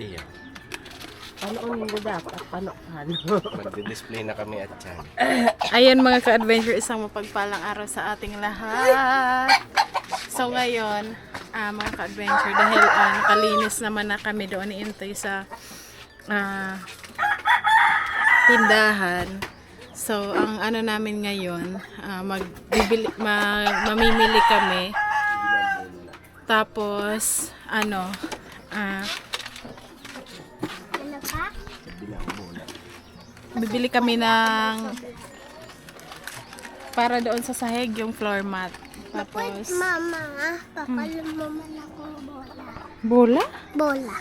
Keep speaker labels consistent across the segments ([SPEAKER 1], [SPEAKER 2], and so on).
[SPEAKER 1] Iya.
[SPEAKER 2] Panoon nila dapat, panokan.
[SPEAKER 1] Magdi-display na kami at yan.
[SPEAKER 3] Ayan mga ka-adventure, isang mapagpalang araw sa ating lahat. So ngayon, mga ka-adventure, dahil nakalinis naman na kami doon ni Intoy sa tindahan. So ang ano namin ngayon, mamimili kami. Tapos, bibili kami ng para doon sa sahig yung floor mat. Tapos
[SPEAKER 4] Mama, papalam mo man ako bola.
[SPEAKER 3] bola.
[SPEAKER 4] Bola.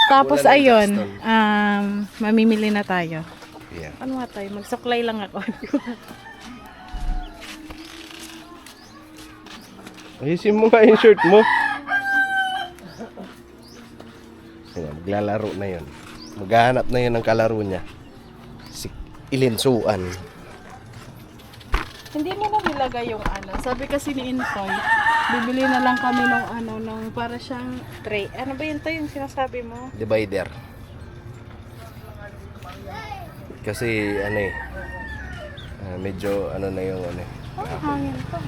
[SPEAKER 3] Tapos
[SPEAKER 1] Bola ng
[SPEAKER 3] ayun,
[SPEAKER 1] Jackson.
[SPEAKER 3] mamimili na tayo.
[SPEAKER 1] Iya.
[SPEAKER 3] Ano nga tayo? Magsuklay lang ako.
[SPEAKER 1] Ayusin mo nga yung shirt mo. Ayan, maglalaro na yun. Maghahanap na yun ng kalaro niya. Si Ilinsuan.
[SPEAKER 3] Hindi mo na nilagay yung ano. Sabi kasi ni Intoy, bibili na lang kami ng para siyang tray. Ano ba yun tayo yung sinasabi mo?
[SPEAKER 1] Divider. Kasi medyo na yung
[SPEAKER 3] Oh, hangin to.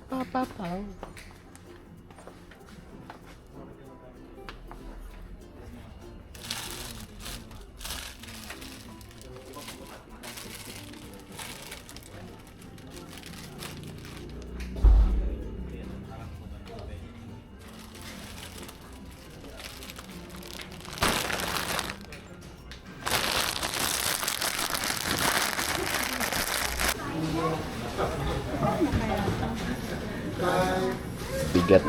[SPEAKER 2] Papapaw.
[SPEAKER 1] bigat.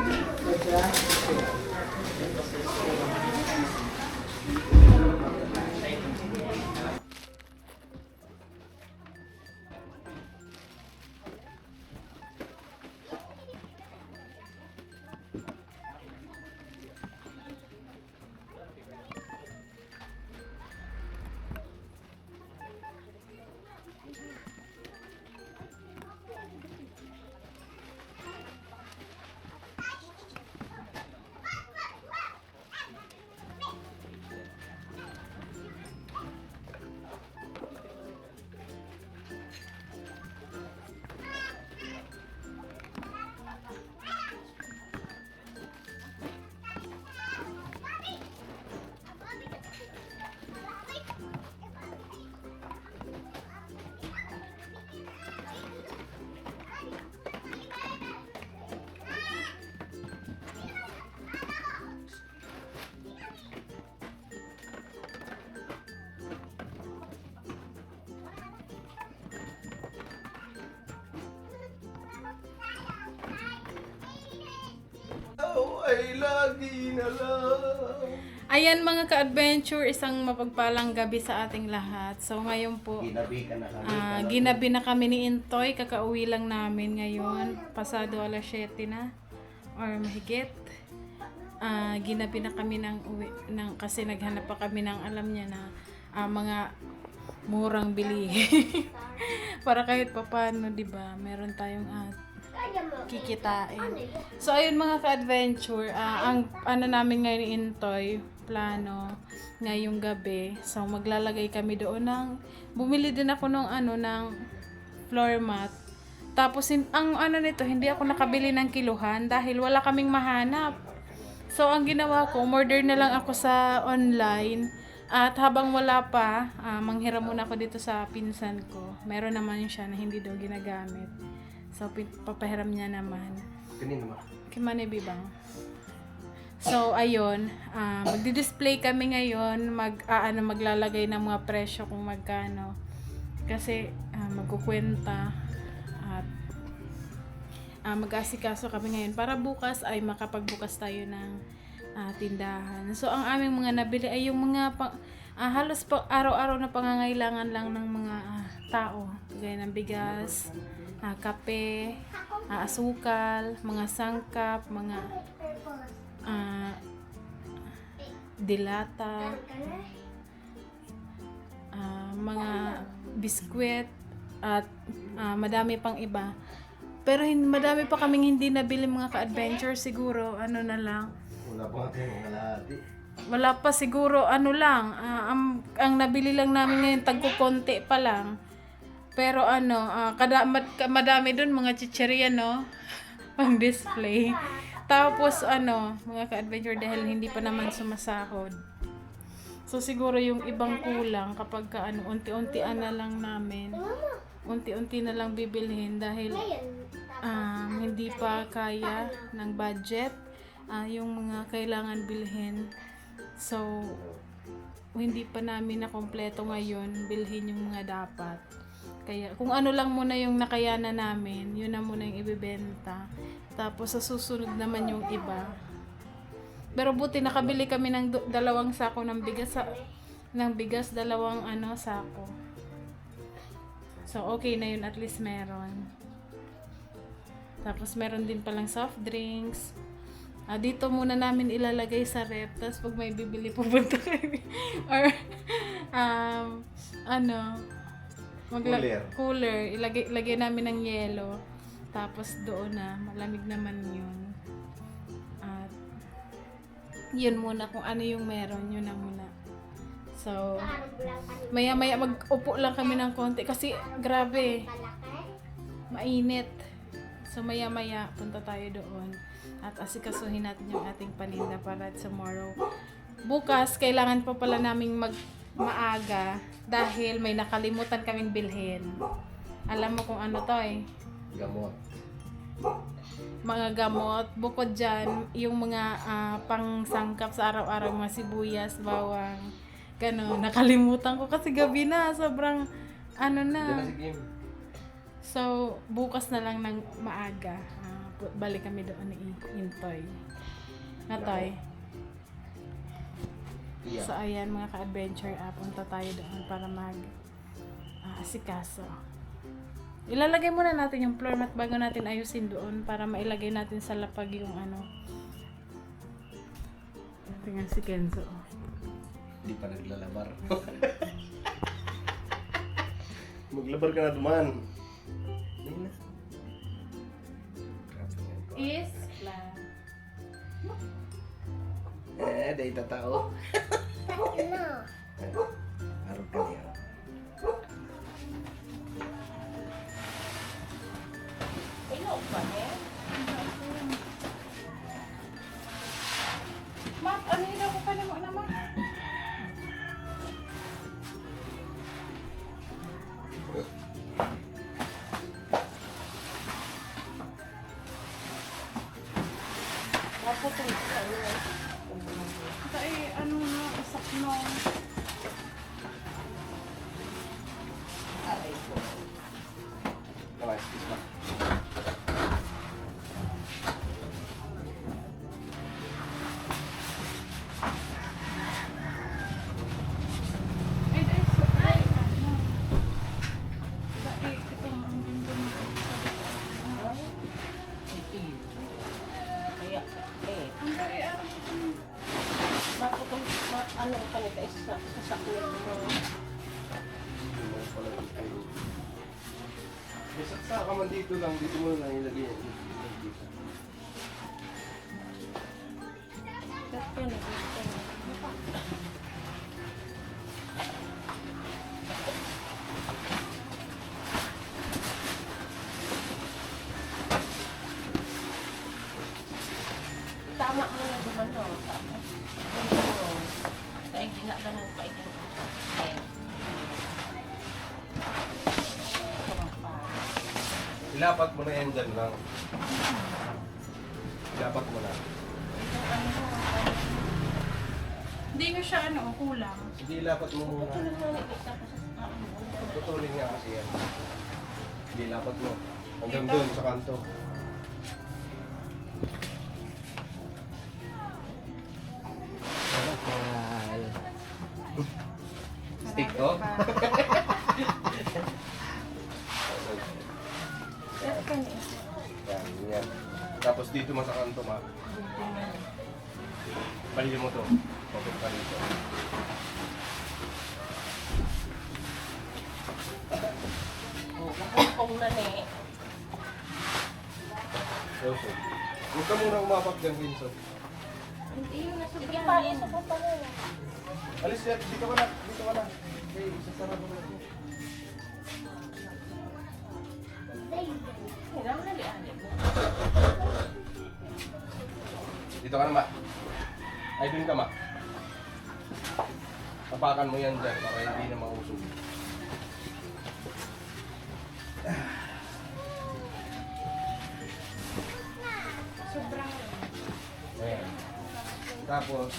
[SPEAKER 1] Ay lagi na lang.
[SPEAKER 3] Ayan mga ka-adventure, isang mapagpalang gabi sa ating lahat. So ngayon po,
[SPEAKER 1] Ginabi ka na kami.
[SPEAKER 3] ginabi na kami ni Intoy, kakauwi lang namin ngayon. Pasado alas 7 na, or mahigit. Ginabi na kami kasi naghanap pa kami ng alam niya na mga murang bilihin. Para kahit papano, di ba, meron tayong kikitain. So ayun mga ka-adventure, ang ano namin ngayon ni Intoy, plano ngayong gabi. So maglalagay kami doon bumili din ako ng floor mat. Tapos ang ano nito, hindi ako nakabili ng kiluhan dahil wala kaming mahanap. So ang ginawa ko, order na lang ako sa online. At habang wala pa, manghiram muna ako dito sa pinsan ko. Meron naman siya na hindi daw ginagamit. So, papahiram niya naman.
[SPEAKER 1] Kanino ma?
[SPEAKER 3] Kimane bibang. So, ayun. Magdi-display kami ngayon. Maglalagay ng mga presyo kung magkano. Kasi, magkukwenta. At, mag-asikaso kami ngayon. Para bukas ay makapagbukas tayo ng tindahan. So, ang aming mga nabili ay yung mga halos araw-araw na pangangailangan lang ng mga tao. Gaya ng bigas, kape, asukal, mga sangkap, mga dilata, mga biskwit, at madami pang iba. Pero madami pa kaming hindi nabili mga ka-adventure. Siguro, ano na lang,
[SPEAKER 1] Wala pa natin mga kalahati.
[SPEAKER 3] wala pa siguro, ano lang, ang nabili lang namin ngayon, tagko-konti pa lang. Pero madami dun, mga chicheria, no? Pang display. Tapos, mga ka-adventure, dahil hindi pa naman sumasahod. So, siguro yung ibang kulang kapag unti-untian na lang namin. Unti-unti na lang bibilhin dahil hindi pa kaya ng budget. Yung mga kailangan bilhin. So, hindi pa namin na kompleto ngayon bilhin yung mga dapat. Kaya, kung ano lang muna yung nakayanan namin, yun na muna yung ibibenta. Tapos, sa susunod naman yung iba. Pero buti, nakabili kami ng 2 sako ng bigas, dalawang sako. So, okay na yun, at least meron. Tapos, meron din palang soft drinks. Dito muna namin ilalagay sa rep. Tapos pag may bibili, pupunta kami. Or, cooler. Ilagay namin ng yelo. Tapos doon na, malamig naman yun. At, yun muna, kung ano yung meron, yun na muna. So, maya-maya mag-upo lang kami ng konti. Kasi, grabe, mainit. So, maya-maya, punta tayo doon. At asikasuhin natin yung ating paninda para tomorrow. Bukas, kailangan pa pala naming maaga dahil may nakalimutan kaming bilhin. Alam mo kung ano to
[SPEAKER 1] Gamot.
[SPEAKER 3] Mga gamot. Bukod dyan, yung mga pangsangkap sa araw-araw, mga sibuyas, bawang, gano'n. Nakalimutan ko kasi gabi na. Sobrang,
[SPEAKER 1] Diyan na
[SPEAKER 3] na.
[SPEAKER 1] si Kim.
[SPEAKER 3] So, bukas na lang ng maaga. Balik kami doon ni Intoy. Natoy.
[SPEAKER 1] Yeah.
[SPEAKER 3] So, ayan mga ka-adventure, punta tayo doon para asikaso. Ilalagay muna natin yung floor mat bago natin ayusin doon para mailagay natin sa lapag yung Tingnan si Kenzo.
[SPEAKER 1] Hindi pa naglalabar. Maglabar ka na duman. Ayun na.
[SPEAKER 3] Is plan.
[SPEAKER 1] Dahil tatao.
[SPEAKER 4] Ano?
[SPEAKER 1] Harap ka niya.
[SPEAKER 2] Inog pa
[SPEAKER 3] Mat, ano yun ako pa naman? Isak no.
[SPEAKER 1] Okay, excuse me.
[SPEAKER 2] Ano ka nito sa saklit mo?
[SPEAKER 1] May saksa ka man dito lang. Dito mo lang ilagay yan. Dito.
[SPEAKER 2] Tama mo na naman, no? Tama. Thank you. Nakaganang pa ito. Ayan.
[SPEAKER 1] Ilapat mo na yan dyan lang. Ilapat mo na.
[SPEAKER 3] Hindi nyo siya kulang.
[SPEAKER 1] Sige, ilapat mo muna.
[SPEAKER 2] Tulog na nagkita pa sa ano.
[SPEAKER 1] Tutulin nga kasi yan. Sige, ilapat mo. Hanggang doon sa kanto. Stick to? Yan, yan. Tapos dito mo sa kanto, ma. Palili mo to. Papit ka dito.
[SPEAKER 2] Nakukong na ni.
[SPEAKER 1] So. Huwag ka muna umapak dyan, Vincent.
[SPEAKER 2] Hindi yun nasa sige pa, isa pa pa rin.
[SPEAKER 1] Alis yan, dito ka na. Dito ka na. Okay, sasara mo na.
[SPEAKER 2] Hirang na lian.
[SPEAKER 1] Dito ka na, ma. Ay, dun ka, ma. Tapakan mo yan dyan para hindi na mausog.
[SPEAKER 3] Sobrang
[SPEAKER 1] Ayan. Tapos,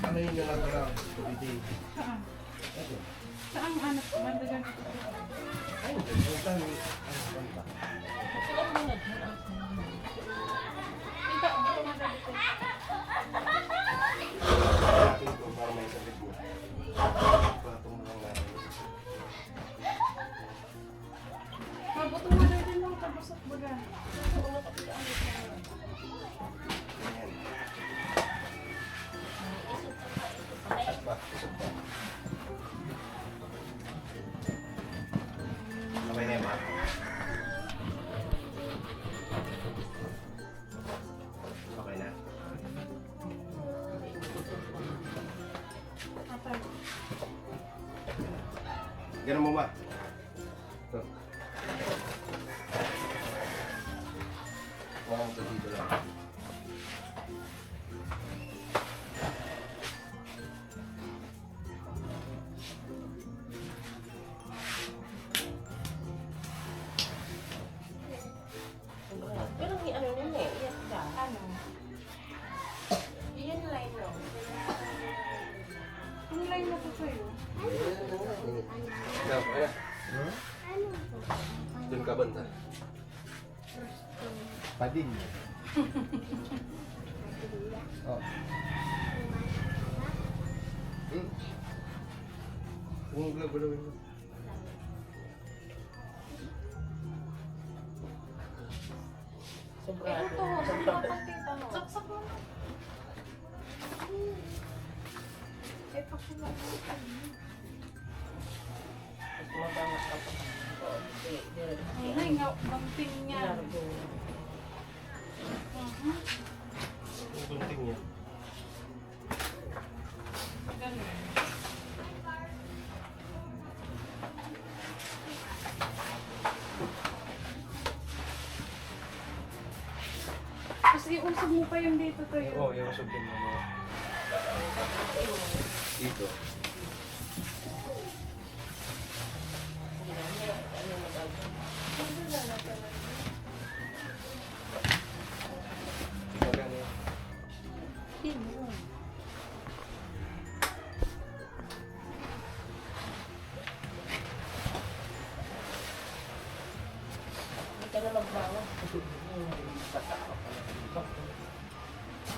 [SPEAKER 1] ano yun yung lang? Tubitin.
[SPEAKER 3] saan?
[SPEAKER 1] Ito.
[SPEAKER 3] Saan bandagan ito?
[SPEAKER 1] Ay, dyan. Ang dami. Ano ba?
[SPEAKER 2] Sila mo na dyan.
[SPEAKER 3] Iba, dito na dito.
[SPEAKER 1] Natin ito para may sabit mo. Patong mo lang natin.
[SPEAKER 3] Mabuto mo na din lang tapos at baga.
[SPEAKER 1] Ayan. Taas pa. Isog pa. Okay na yun, ma. Okay na.
[SPEAKER 3] Atay.
[SPEAKER 1] Ganun mo, ma. Ito. Huwag mo ito dito lang.
[SPEAKER 2] Pero may ano nun eh. Yes ka.
[SPEAKER 3] Ano?
[SPEAKER 2] Yan line no.
[SPEAKER 3] Ang line na to sa'yo.
[SPEAKER 1] Ikaw, kaya. Doon ka banda. Padin. Oh. Kung galawin mo.
[SPEAKER 2] Sobrado.
[SPEAKER 3] Ito, sobrang patit. Saksak mo. Eh, pakula.
[SPEAKER 2] Mas mabangas ka pa. Oo,
[SPEAKER 3] Ay, nga, bamping niya.
[SPEAKER 2] Largo.
[SPEAKER 1] Kunting yan.
[SPEAKER 3] Ganun. Tapos iusog mo pa yung dito to yun.
[SPEAKER 1] Oo, yung usapin mo mga. Dito. Magkano yan?
[SPEAKER 2] Hindi ka na magbawa.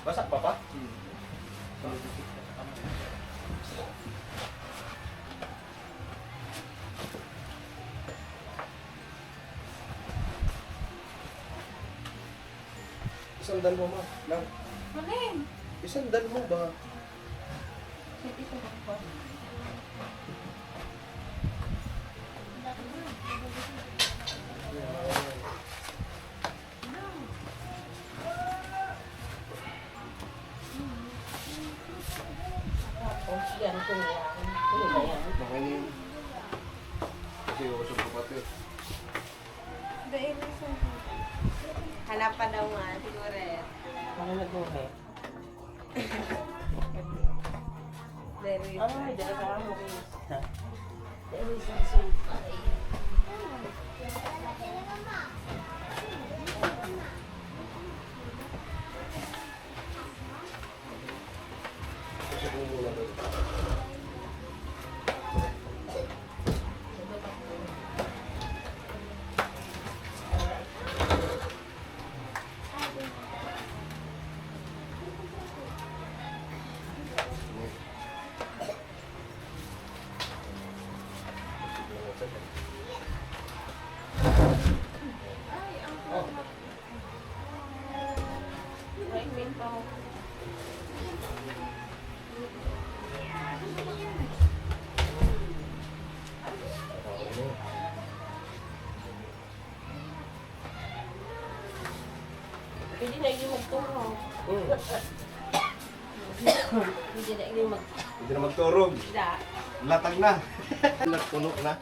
[SPEAKER 1] Basak pa pa? Isandal mo, ma. Lang.
[SPEAKER 3] Maling!
[SPEAKER 1] Isandal mo ba?
[SPEAKER 3] Ito ba?
[SPEAKER 2] Tapos yan kung yan. Ano ba yan?
[SPEAKER 1] Makainin. Kasi usap ko pati.
[SPEAKER 3] Dahil sa
[SPEAKER 4] Hanapan daw nga, siguro.
[SPEAKER 2] Ano nag-uhe? Ay, dahil ka mo rin. There is a sumpay. Ay, mintaw. Hindi na yung magturo. Hindi na yung mag...
[SPEAKER 1] Hindi na magturog.
[SPEAKER 2] Da.
[SPEAKER 1] Latag na. Nagpuno na.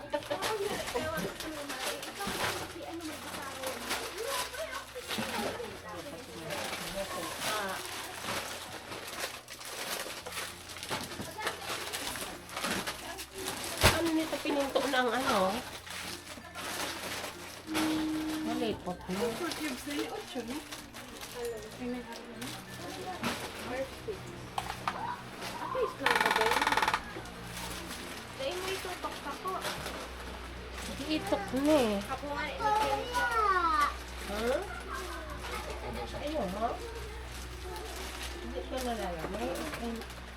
[SPEAKER 2] Ano nito pininto ng ano? Malipot mo. Itok na eh. Huh? Ayun, ha? Hindi ka nalalamay.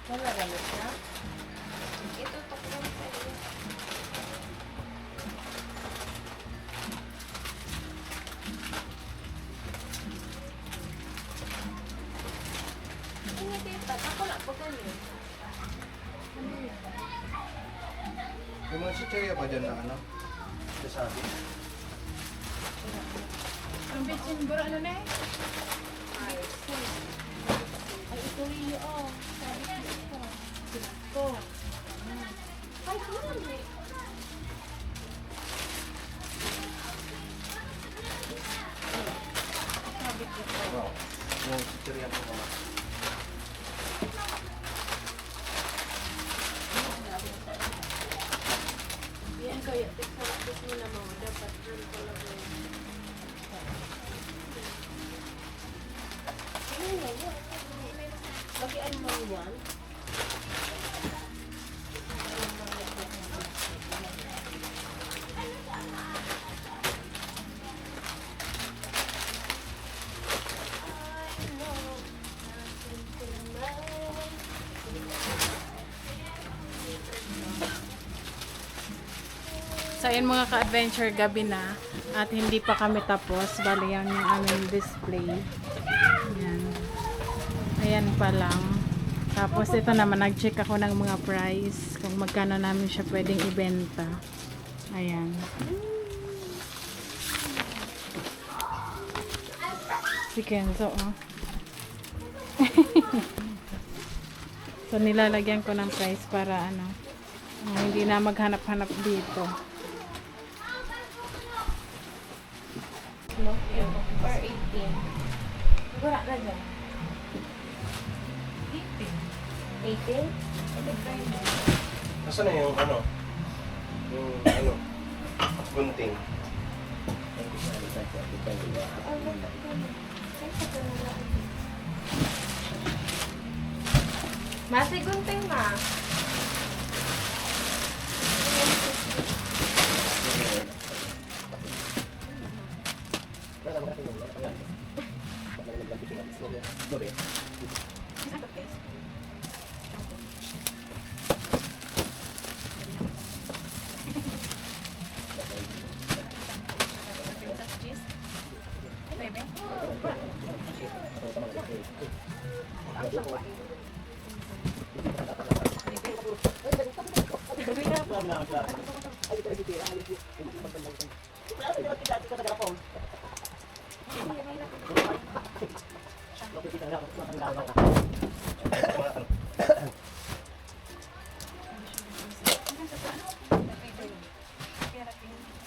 [SPEAKER 2] Nalalamay ka? Itutok lang sa'yo. Ini tita, ako na po ganyan.
[SPEAKER 1] Yung mga chichirya pa dyan na ano? Sasabi.
[SPEAKER 3] Ang bitsin bro, ano na eh?
[SPEAKER 2] Ay, ito rin yun. Oh, sabi ko ito. Ito. Ay, kulang eh. Sabi ko ito.
[SPEAKER 1] Wow. Yung chichirya po naman.
[SPEAKER 2] Yan kaya, sarap mo na mga dapat rin pala ko. Bagian mo yan.
[SPEAKER 3] So ayun mga ka-adventure, gabi na at hindi pa kami tapos. Bali yan yung aming display. Ayan. Ayan pa lang. Tapos ito naman, nag-check ako ng mga price kung magkano namin siya pwedeng ibenta. Ayan. Si Kenzo, oh. So nilalagyan ko ng price para ano, hindi na maghanap-hanap dito.
[SPEAKER 2] No? Or 18. Wala na dyan. 18?
[SPEAKER 1] Nasaan na yung ano? Yung ano? Gunting.
[SPEAKER 2] Masigunting ma.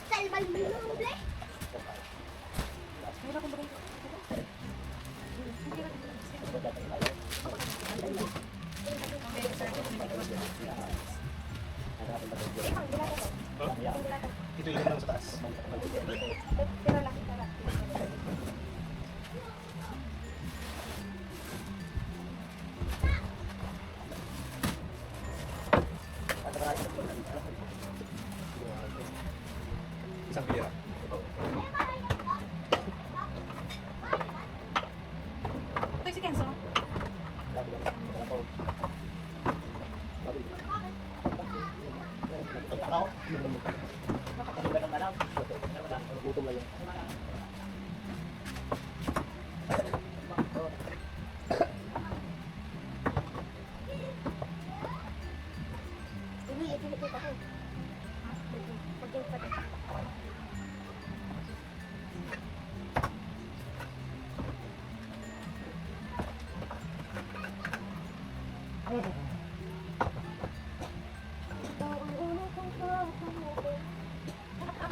[SPEAKER 4] Salva el nombre.
[SPEAKER 1] Dito yung lang sa taas. Isang pilira.
[SPEAKER 3] Ito si Kenzo.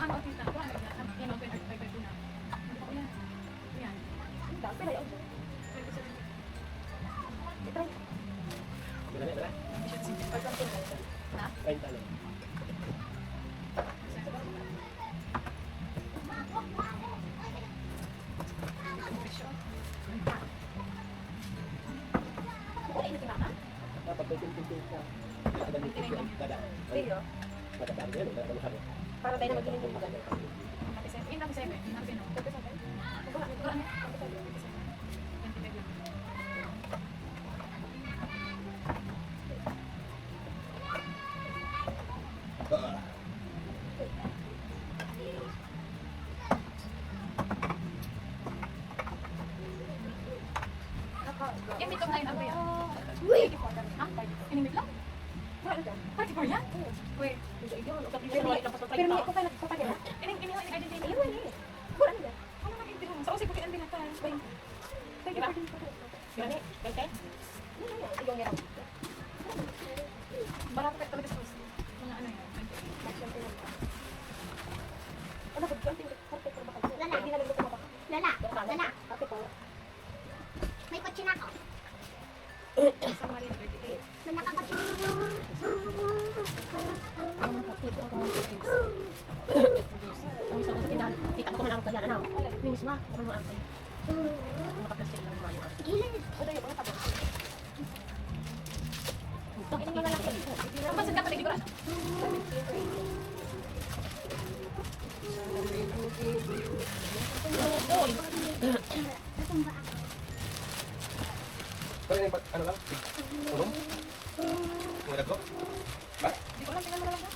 [SPEAKER 3] Ano, tita? Yan, open art, bye-bye po na. Yan. Yan.
[SPEAKER 2] Para tayo na magiging yung maganda.
[SPEAKER 3] Imit of 9 Abril. Wait! Ha? Inimit lang? 34 yan? Wait. Pero may ako pa nagpapagay na. Ini identity. Ayun, ayun. Wala na yan. Ano nag-identity mo? Sa usay ko kaya ang binata. Thank you.
[SPEAKER 2] Gani? Gante? Yung yan.
[SPEAKER 3] Barato kayo talaga sa us. Mga ano yan.
[SPEAKER 2] Ano ba? Gante?
[SPEAKER 4] Lala.
[SPEAKER 2] Hindi na nagluto mo pa.
[SPEAKER 4] Lala. Lala.
[SPEAKER 2] Ate po.
[SPEAKER 4] May kotse na ako.
[SPEAKER 3] Sa mga rin 38.
[SPEAKER 4] May nakakotse.
[SPEAKER 2] Ang isang sa tindahan. Kita ko lang kaya na. Minis ba? Ako mo ang makaplastik lang mo yung
[SPEAKER 4] Gilid.
[SPEAKER 2] Ano yung mga tabo? Ito, ini mga laki.
[SPEAKER 3] Ang pansin ka pa rin,
[SPEAKER 1] Pero yung ano lang? Tulong? Yung nagko? Ba?
[SPEAKER 3] Di ko alam, tingnan mo na lang ha.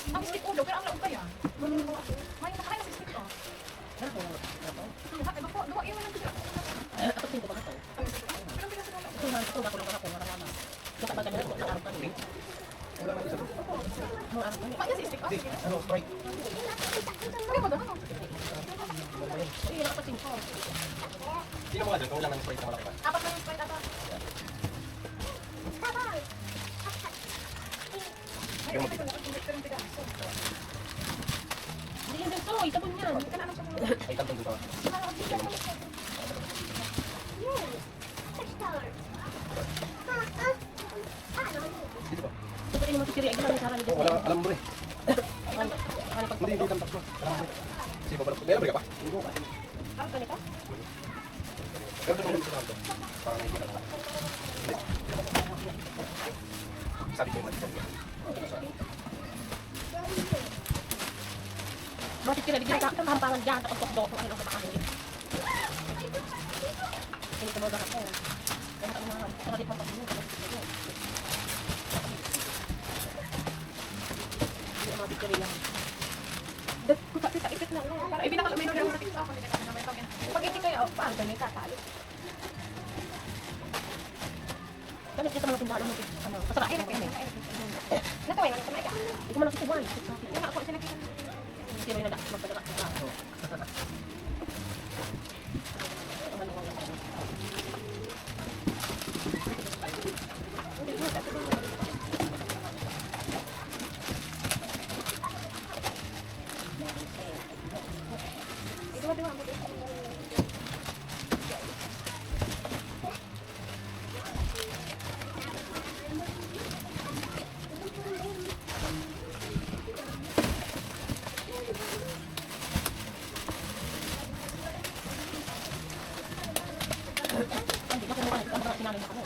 [SPEAKER 3] Ang stick ulo, pero ang laog kaya. May nakakain sa stick to. Iba po, duwa yun lang dito.
[SPEAKER 2] Ako tingin ko ba ito?
[SPEAKER 3] Pero ang bigas sa ulo.
[SPEAKER 2] Ito nga ito, nakulong ako marama. Baka ba ganun ang araw pa rin?
[SPEAKER 1] Wala man isa.
[SPEAKER 2] Ang araw pa rin.
[SPEAKER 3] Maya si stick.
[SPEAKER 1] Hindi, ano, Sprite.
[SPEAKER 3] Kaya mo doon, ano?
[SPEAKER 2] Ay, nakapasin ko.
[SPEAKER 1] Sino mga dyan? Kung wala ng Sprite na malaki ba?
[SPEAKER 3] Apat lang yung sprite ata.
[SPEAKER 1] Ikaw magkita.
[SPEAKER 3] Pero yung tigas.
[SPEAKER 2] Hindi yan dito, itabon yan.
[SPEAKER 3] Hindi ka na alam sa ulo.
[SPEAKER 1] Ay, tantong dito. Dito ba?
[SPEAKER 2] Ito pa rin naman si Siri. Ay, gano'n yung sarang
[SPEAKER 1] Oh, wala, alam mo rin.
[SPEAKER 2] Ano
[SPEAKER 1] Hindi, hindi tamtak mo. Alam mo rin. Sige, pabalap. Meron ba ka pa? Hindi ko pa.
[SPEAKER 2] Parang ganito?
[SPEAKER 1] Pero ito mo sa kanto. Parang hindi ka na. Hindi. Sabi ko yung mali.
[SPEAKER 2] Bakit sila bigyan ka kahampangan dyan tapos tukdo kung ano sa pakamulit. Hindi ko magagat ko. Kaya ang mga kalit mo pag-inom. Hindi ang mga bigyan lang.
[SPEAKER 3] Ipit lang. Para ibinakal may nung sa TikTok. Pag iti kayo, paano ka nita talo?
[SPEAKER 2] Ganit dito mga tindahan mo. Masarap.
[SPEAKER 3] Nataway na kamay ka.
[SPEAKER 2] Hindi ko man nakikuhan.
[SPEAKER 3] Yung ako sinakita.
[SPEAKER 2] Hindi mo yung magpadagat sa kaso. Hindi, makinuha na. Ang mga sinanay ako.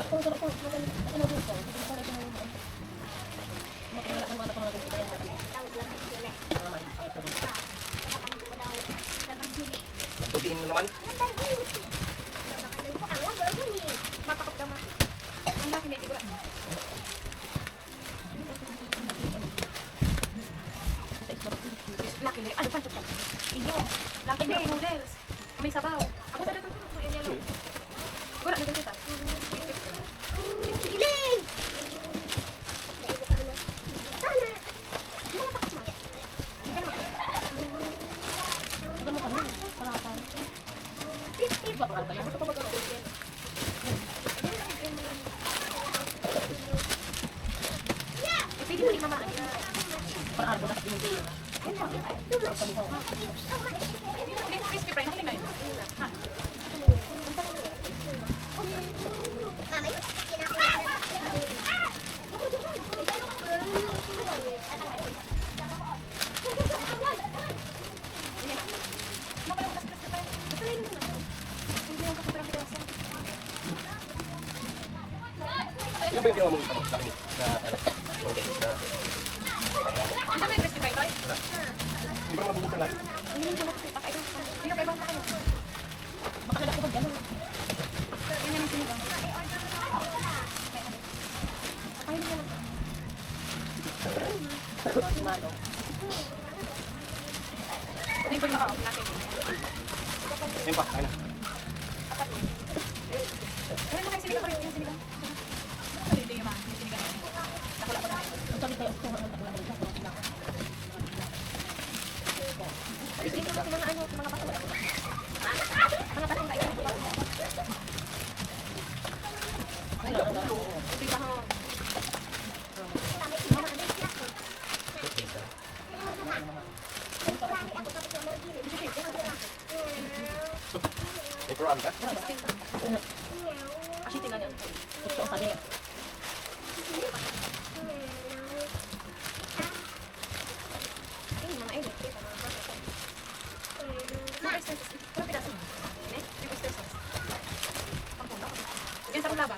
[SPEAKER 2] Kung sarap ko, ano din ko. Makinuha ang mga
[SPEAKER 1] Tubiin mo naman.
[SPEAKER 2] Ano pa ito? Iyo. Laki na noodles. May sabaw. Ako talaga ito. Wala, nandun kita.
[SPEAKER 4] Iling!
[SPEAKER 2] Ano ka nun? Parapan. Iba pa ba yan? Gusto ko ba gawin? Pwede mo rin naman. Para arbo na hindi. Crispy fry, nakiling na yun. Ha?
[SPEAKER 1] Ano ba yung ginawa mo sa akin? Okay,
[SPEAKER 2] Ano ba yung crispy fry, Toy?
[SPEAKER 1] Di ba mabubukan natin?
[SPEAKER 2] Baka nalako ba dyan? Yan yung sinigang. Ay, hindi naman. Malo. Ito yung pagkakaon natin.
[SPEAKER 1] Ayun pa, ayun na.
[SPEAKER 2] Ano na kayo sinigang pa rin? Yung sinigang. Ano dito yung sinigang? Nakula ko na. Ang sabi tayo, kung ano takula na rin. Ito sa mga ano, mga bato. Mga batong kayo. Ay, ito yung baho.
[SPEAKER 1] May Quran ka?
[SPEAKER 2] Actually, tingnan yan. Gusto ko sabi. Yan sa laba.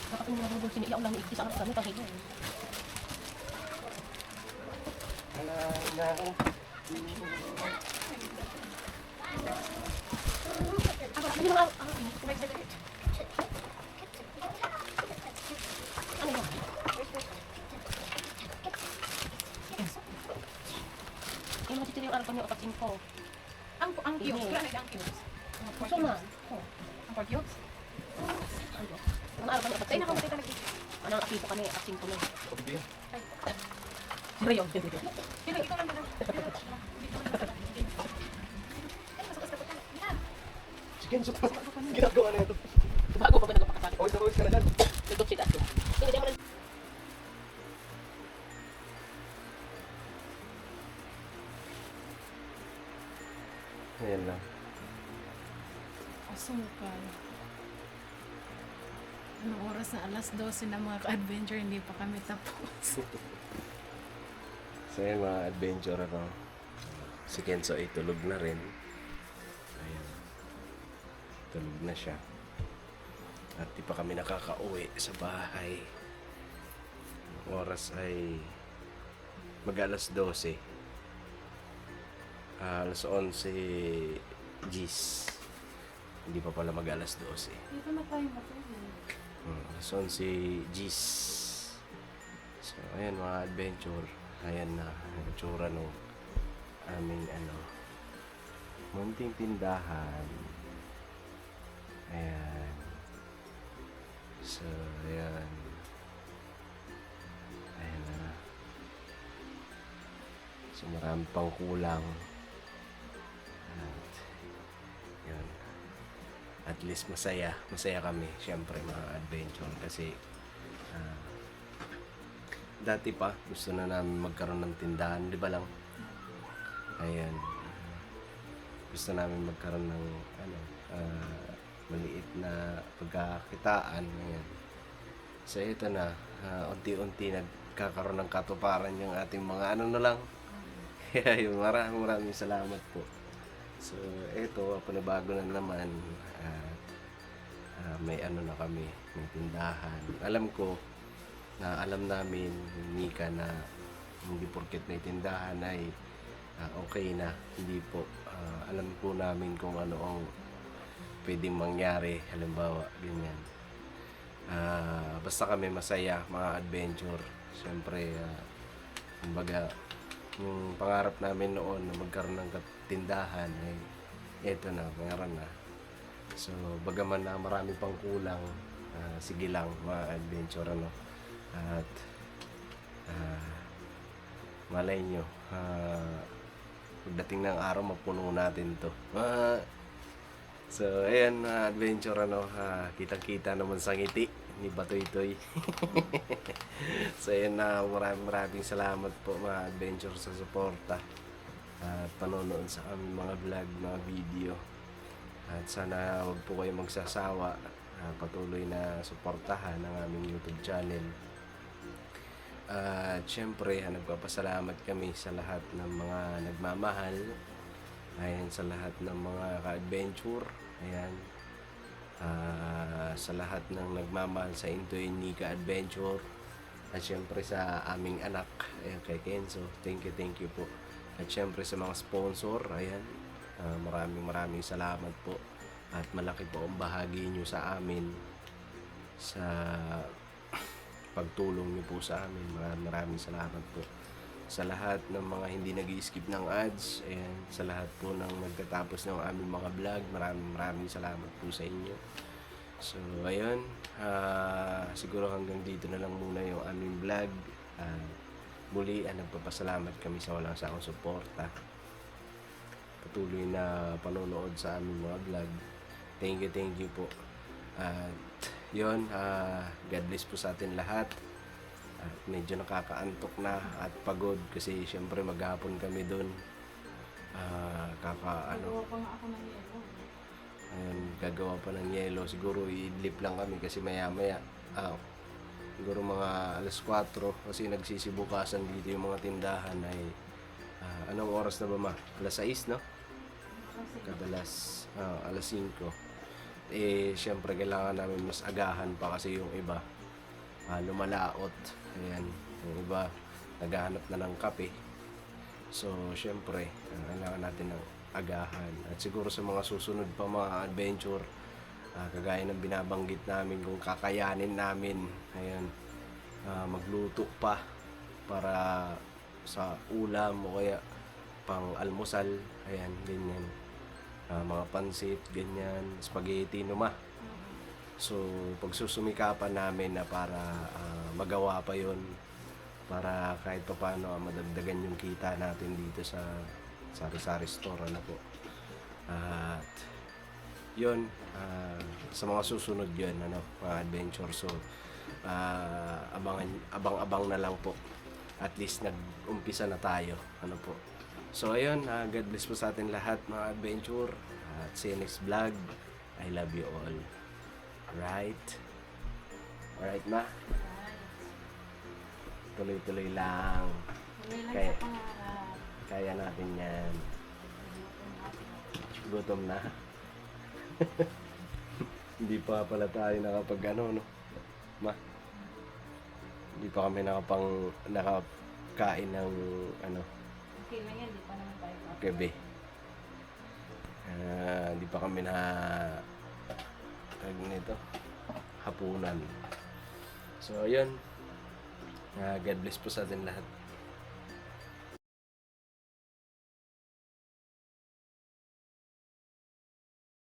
[SPEAKER 2] Dapat yung mga bubul siniyaw lang iigtis ang kami kasi yun. Ano yung mga... Ano yun? Yung mga titiri yung araw pa niyo otak ko. Ang cubes. Kaya ang cubes. Gusto na. Ang pork cubes? Ang araw pa niyo otak ko. Ay, nakamatay talaga. Ano ang akito kami? Aksing ko na. Sira yun. Yun, ikaw lang ba na?
[SPEAKER 1] Chicken soup. Ginagawa na ito.
[SPEAKER 2] Bago pa ba nagpapakasali?
[SPEAKER 1] Always ka na dyan.
[SPEAKER 2] Nagdok sila. Hindi mo lang.
[SPEAKER 1] Ayan lang.
[SPEAKER 3] Asukal. Anong oras na? Alas 12 na mga ka-adventure, hindi pa kami tapos.
[SPEAKER 1] So yun mga adventure ano. Si Kenzo ay tulog na rin. Ayan. Tulog na siya. At di pa kami nakakauwi sa bahay. Ang oras ay mag-alas 12. Alas 11 Gis. Hindi pa pala mag-alas 12.
[SPEAKER 3] Dito na tayo matulog.
[SPEAKER 1] Alas 11 Gis. So ayan mga adventure. Ayan na ang itsura nung aming munting tindahan. Ayan. So, ayan. Ayan na. So, marami pang kulang. At, yun. At least masaya. Masaya kami, syempre, mga adventure. Kasi, dati pa, gusto na namin magkaroon ng tindahan. Di ba lang? Ayan. Gusto namin magkaroon ng, maliit na pagkakitaan. Ayan. So, ito na. Unti-unti nagkakaroon ng katuparan yung ating mga na lang. Kaya yun, maraming salamat po. So, eto, panabago na naman. May ano na kami, may tindahan. Alam ko, na alam namin, Mika, na hindi porket may tindahan ay okay na. Hindi po. Alam po namin kung ano ang pwedeng mangyari. Halimbawa, ganyan. Basta kami masaya, mga adventure. Siyempre, kumbaga, yung pangarap namin noon na magkaroon ng tindahan ay eto na, meron na. So, bagaman na marami pang kulang, sige lang, mga adventure, ano. At malay nyo, pagdating ng araw, mapuno natin to. So, ayan, adventure, ano, kitang-kita naman sa ngiti ni Batoy-toy. So, ayan na, maraming salamat po, mga adventure, sa suporta at panonood sa aming mga vlog, mga video. At sana wag po kayo magsasawa, patuloy na suportahan ang aming YouTube channel. At syempre, nagpapasalamat kami sa lahat ng mga nagmamahal. Ayan, sa lahat ng mga ka-adventure. Ayan. Sa lahat ng nagmamahal sa Intoy Nika Adventure. At syempre sa aming anak, ayan, kay Kenzo. Thank you po. At syempre sa mga sponsor, ayan. Maraming salamat po. At malaki po ang bahagi nyo sa amin sa pagtulong niyo po sa amin. Maraming salamat po sa lahat ng mga hindi nag-i-skip ng ads. Ayan, sa lahat po ng nagtatapos ng aming mga vlog. Maraming salamat po sa inyo. So, ayun. Siguro hanggang dito na lang muna yung aming vlog. Muli, nagpapasalamat kami sa walang sakong suporta. Patuloy na panonood sa aming mga vlog. Thank you po. At yun, God bless po sa atin lahat. At medyo nakakaantok na at pagod kasi syempre maghapon kami doon. Gagawa pa ng yelo. Siguro i-idlip lang kami kasi maya siguro mga alas 4 kasi nagsisibukasan dito yung mga tindahan ay anong oras na ba, ma? Alas 6, no? Kadalas alas 5. Syempre kailangan namin mas agahan pa kasi yung iba lumalaot. Ayan, yung iba naghahanap na ng kape. So syempre kailangan natin ng agahan. At siguro sa mga susunod pa mga adventure, kagaya ng binabanggit namin, kung kakayanin namin, ayan, magluto pa para sa ulam o kaya pang almusal, ayan, ganyan. Mga pansit, ganyan, spaghetti, numa. So, pagsusumikapan namin na para magawa pa yon, para kahit pa paano madagdagan yung kita natin dito sa sari-sari store, ano po. At yun, sa mga susunod yun, ano, mga adventure. So, abang-abang na lang po. At least nag-umpisa na tayo, ano po. So ayun, God bless po sa atin lahat, mga adventure. At see you next vlog. I love you all. Right? Alright, ma? Tuloy-tuloy lang. Kaya natin yan. Gutom na. Hindi pa pala tayo nakapag ano, no? Ma? Hindi pa kami nakakain ng ano.
[SPEAKER 3] Okay lang yan, di pa naman tayo
[SPEAKER 1] Gabi. Hindi pa kami nito, hapunan. So, ayun. God bless po sa atin lahat.